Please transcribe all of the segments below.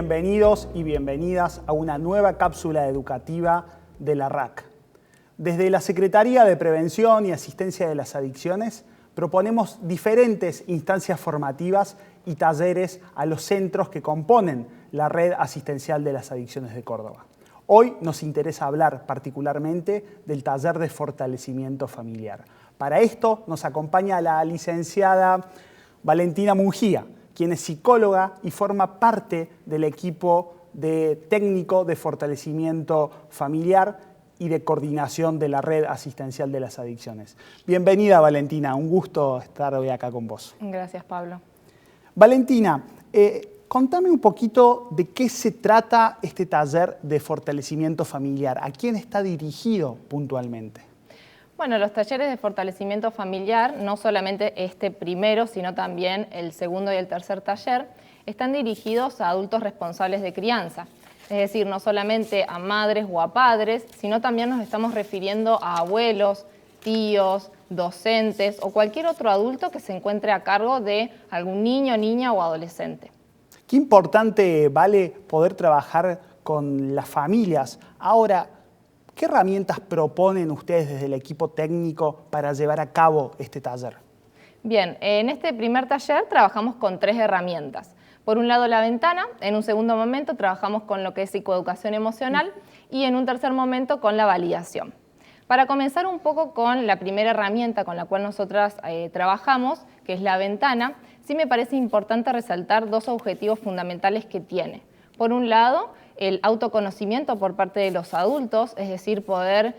bienvenidos y bienvenidas a una nueva cápsula educativa de la RAC. Desde la Secretaría de Prevención y Asistencia de las Adicciones proponemos diferentes instancias formativas y talleres a los centros que componen la Red Asistencial de las Adicciones de Córdoba. Hoy nos interesa hablar particularmente del taller de fortalecimiento familiar. Para esto nos acompaña la licenciada Valentina Mungía, quien es psicóloga y forma parte del equipo técnico de fortalecimiento familiar y de coordinación de la Red Asistencial de las Adicciones. Bienvenida, Valentina, un gusto estar hoy acá con vos. Gracias, Pablo. Valentina, contame un poquito de qué se trata este taller de fortalecimiento familiar. ¿A quién está dirigido puntualmente? Bueno, los talleres de fortalecimiento familiar, no solamente este primero, sino también el segundo y el tercer taller, están dirigidos a adultos responsables de crianza. Es decir, no solamente a madres o a padres, sino también nos estamos refiriendo a abuelos, tíos, docentes o cualquier otro adulto que se encuentre a cargo de algún niño, niña o adolescente. Qué importante, Vale, poder trabajar con las familias. Ahora, ¿qué herramientas proponen ustedes desde el equipo técnico para llevar a cabo este taller? Bien, en este primer taller trabajamos con 3 herramientas. Por un lado la ventana, en un segundo momento trabajamos con lo que es psicoeducación emocional y en un tercer momento con la validación. Para comenzar un poco con la primera herramienta con la cual nosotras trabajamos, que es la ventana, sí me parece importante resaltar 2 objetivos fundamentales que tiene. Por un lado, el autoconocimiento por parte de los adultos, es decir, poder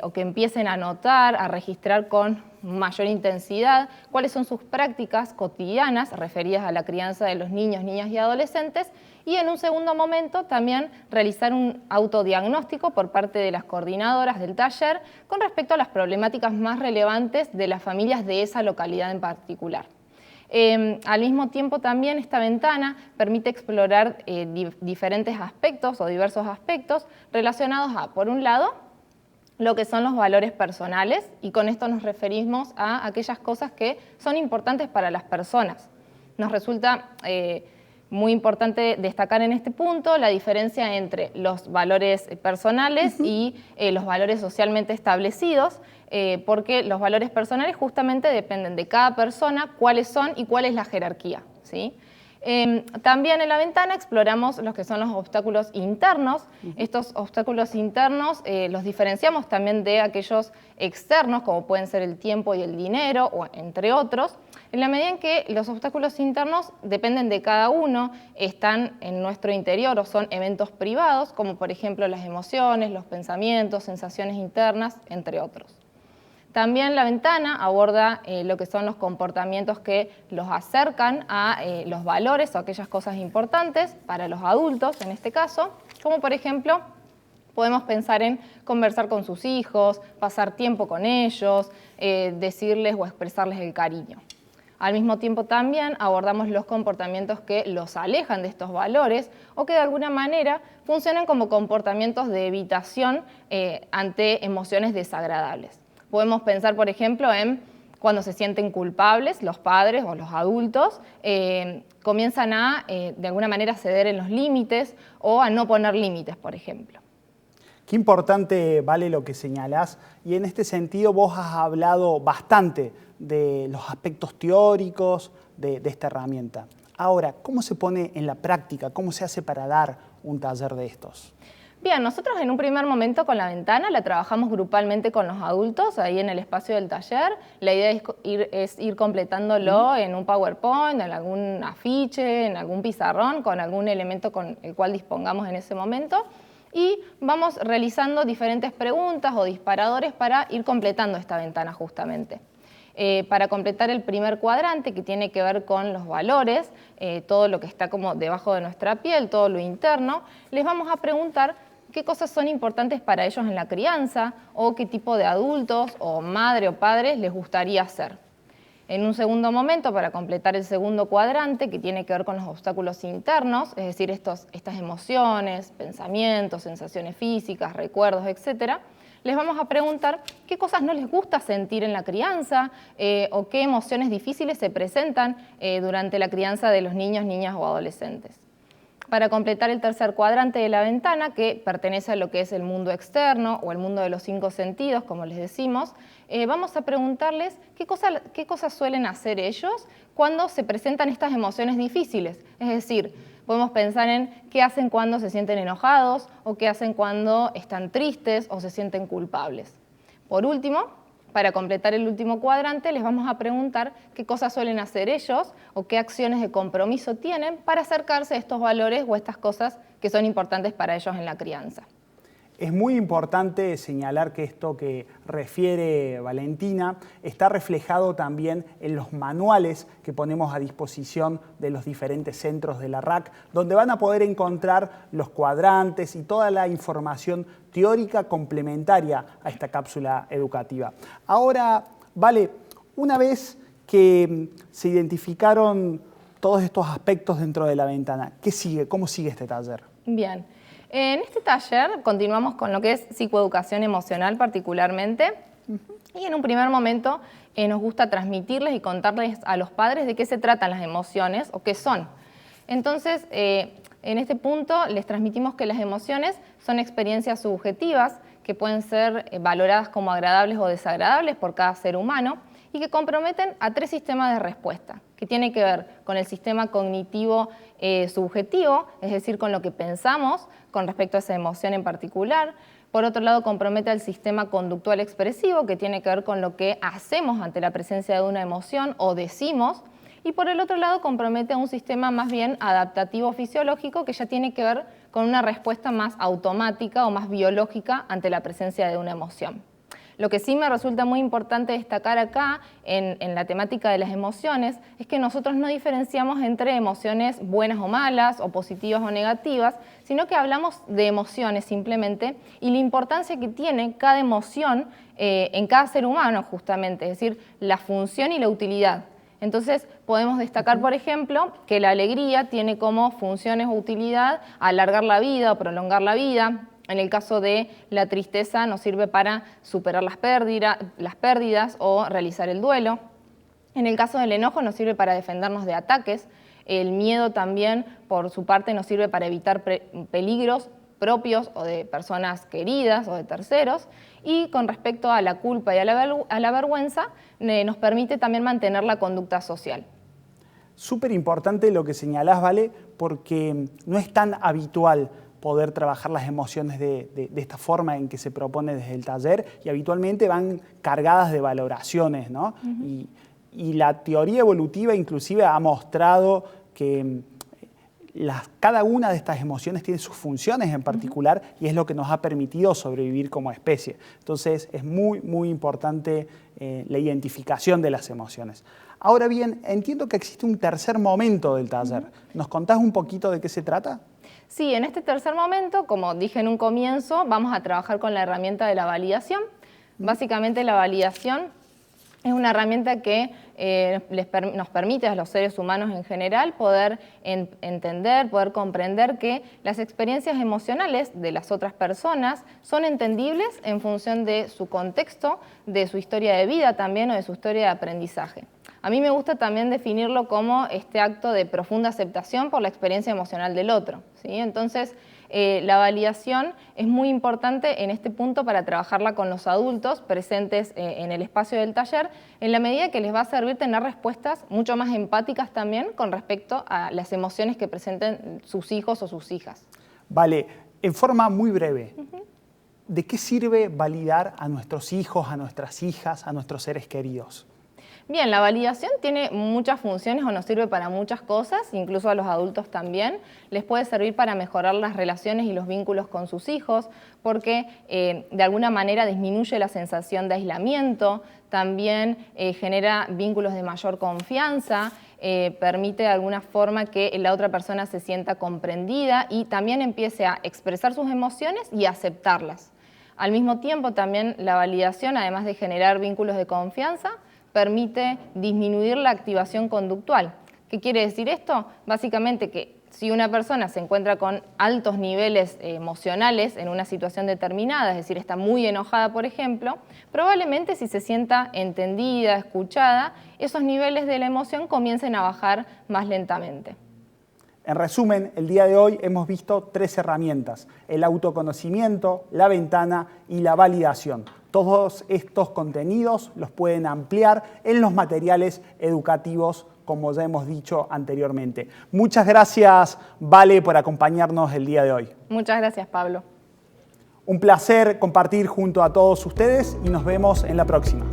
o que empiecen a notar, a registrar con mayor intensidad cuáles son sus prácticas cotidianas referidas a la crianza de los niños, niñas y adolescentes, y en un segundo momento también realizar un autodiagnóstico por parte de las coordinadoras del taller con respecto a las problemáticas más relevantes de las familias de esa localidad en particular. Al mismo tiempo también esta ventana permite explorar diferentes aspectos o diversos aspectos relacionados a, por un lado, lo que son los valores personales, y con esto nos referimos a aquellas cosas que son importantes para las personas. Nos resulta muy importante destacar en este punto la diferencia entre los valores personales y los valores socialmente establecidos, porque los valores personales justamente dependen de cada persona, cuáles son y cuál es la jerarquía, ¿sí? También en la ventana exploramos los que son los obstáculos internos. Estos obstáculos internos los diferenciamos también de aquellos externos, como pueden ser el tiempo y el dinero, o entre otros, en la medida en que los obstáculos internos dependen de cada uno, están en nuestro interior o son eventos privados, como por ejemplo las emociones, los pensamientos, sensaciones internas, entre otros. También la ventana aborda lo que son los comportamientos que los acercan a los valores o aquellas cosas importantes para los adultos, en este caso, como por ejemplo, podemos pensar en conversar con sus hijos, pasar tiempo con ellos, decirles o expresarles el cariño. Al mismo tiempo también abordamos los comportamientos que los alejan de estos valores o que de alguna manera funcionan como comportamientos de evitación ante emociones desagradables. Podemos pensar, por ejemplo, en cuando se sienten culpables, los padres o los adultos comienzan a, de alguna manera, ceder en los límites o a no poner límites, por ejemplo. Qué importante, Vale, lo que señalás, y en este sentido vos has hablado bastante de los aspectos teóricos de esta herramienta. Ahora, ¿cómo se pone en la práctica? ¿Cómo se hace para dar un taller de estos? Bien, nosotros en un primer momento con la ventana la trabajamos grupalmente con los adultos, ahí en el espacio del taller. La idea es ir completándolo en un PowerPoint, en algún afiche, en algún pizarrón, con algún elemento con el cual dispongamos en ese momento. Y vamos realizando diferentes preguntas o disparadores para ir completando esta ventana justamente. Para completar el primer cuadrante, que tiene que ver con los valores, todo lo que está como debajo de nuestra piel, todo lo interno, les vamos a preguntar qué cosas son importantes para ellos en la crianza o qué tipo de adultos o madre o padres les gustaría ser. En un segundo momento, para completar el segundo cuadrante, que tiene que ver con los obstáculos internos, es decir, estas emociones, pensamientos, sensaciones físicas, recuerdos, etc., les vamos a preguntar qué cosas no les gusta sentir en la crianza o qué emociones difíciles se presentan durante la crianza de los niños, niñas o adolescentes. Para completar el tercer cuadrante de la ventana, que pertenece a lo que es el mundo externo o el mundo de los 5 sentidos, como les decimos, vamos a preguntarles qué cosas suelen hacer ellos cuando se presentan estas emociones difíciles. Es decir, podemos pensar en qué hacen cuando se sienten enojados o qué hacen cuando están tristes o se sienten culpables. Por último, para completar el último cuadrante, les vamos a preguntar qué cosas suelen hacer ellos o qué acciones de compromiso tienen para acercarse a estos valores o estas cosas que son importantes para ellos en la crianza. Es muy importante señalar que esto que refiere Valentina está reflejado también en los manuales que ponemos a disposición de los diferentes centros de la RAC, donde van a poder encontrar los cuadrantes y toda la información teórica complementaria a esta cápsula educativa. Ahora, Vale, una vez que se identificaron todos estos aspectos dentro de la ventana, ¿qué sigue? ¿Cómo sigue este taller? Bien. En este taller continuamos con lo que es psicoeducación emocional particularmente y en un primer momento nos gusta transmitirles y contarles a los padres de qué se tratan las emociones o qué son. Entonces, en este punto les transmitimos que las emociones son experiencias subjetivas que pueden ser valoradas como agradables o desagradables por cada ser humano y que comprometen a 3 sistemas de respuesta, que tiene que ver con el sistema cognitivo subjetivo, es decir, con lo que pensamos con respecto a esa emoción en particular. Por otro lado, compromete al sistema conductual expresivo, que tiene que ver con lo que hacemos ante la presencia de una emoción o decimos. Y por el otro lado, compromete a un sistema más bien adaptativo fisiológico, que ya tiene que ver con una respuesta más automática o más biológica ante la presencia de una emoción. Lo que sí me resulta muy importante destacar acá en la temática de las emociones es que nosotros no diferenciamos entre emociones buenas o malas, o positivas o negativas, sino que hablamos de emociones simplemente y la importancia que tiene cada emoción en cada ser humano justamente, es decir, la función y la utilidad. Entonces podemos destacar, por ejemplo, que la alegría tiene como funciones o utilidad alargar la vida o prolongar la vida. En el caso de la tristeza nos sirve para superar las pérdidas o realizar el duelo. En el caso del enojo nos sirve para defendernos de ataques. El miedo también, por su parte, nos sirve para evitar peligros propios o de personas queridas o de terceros. Y con respecto a la culpa y a la vergüenza, nos permite también mantener la conducta social. Súper importante lo que señalás, Vale, porque no es tan habitual poder trabajar las emociones de esta forma en que se propone desde el taller y habitualmente van cargadas de valoraciones, ¿no? Y la teoría evolutiva inclusive ha mostrado que cada una de estas emociones tiene sus funciones en particular y es lo que nos ha permitido sobrevivir como especie. Entonces es muy, muy importante la identificación de las emociones. Ahora bien, entiendo que existe un tercer momento del taller. ¿Nos contás un poquito de qué se trata? Sí, en este tercer momento, como dije en un comienzo, vamos a trabajar con la herramienta de la validación. Básicamente la validación es una herramienta que nos permite a los seres humanos en general poder entender, poder comprender que las experiencias emocionales de las otras personas son entendibles en función de su contexto, de su historia de vida también o de su historia de aprendizaje. A mí me gusta también definirlo como este acto de profunda aceptación por la experiencia emocional del otro, ¿sí? Entonces, la validación es muy importante en este punto para trabajarla con los adultos presentes en el espacio del taller, en la medida que les va a servir tener respuestas mucho más empáticas también con respecto a las emociones que presenten sus hijos o sus hijas. Vale, en forma muy breve, ¿de qué sirve validar a nuestros hijos, a nuestras hijas, a nuestros seres queridos? Bien, la validación tiene muchas funciones o nos sirve para muchas cosas, incluso a los adultos también. Les puede servir para mejorar las relaciones y los vínculos con sus hijos, porque de alguna manera disminuye la sensación de aislamiento, también genera vínculos de mayor confianza, permite de alguna forma que la otra persona se sienta comprendida y también empiece a expresar sus emociones y a aceptarlas. Al mismo tiempo también la validación, además de generar vínculos de confianza, permite disminuir la activación conductual. ¿Qué quiere decir esto? Básicamente que si una persona se encuentra con altos niveles emocionales en una situación determinada, es decir, está muy enojada, por ejemplo, probablemente si se sienta entendida, escuchada, esos niveles de la emoción comiencen a bajar más lentamente. En resumen, el día de hoy hemos visto 3 herramientas: el autoconocimiento, la ventana y la validación. Todos estos contenidos los pueden ampliar en los materiales educativos, como ya hemos dicho anteriormente. Muchas gracias, Vale, por acompañarnos el día de hoy. Muchas gracias, Pablo. Un placer compartir junto a todos ustedes y nos vemos en la próxima.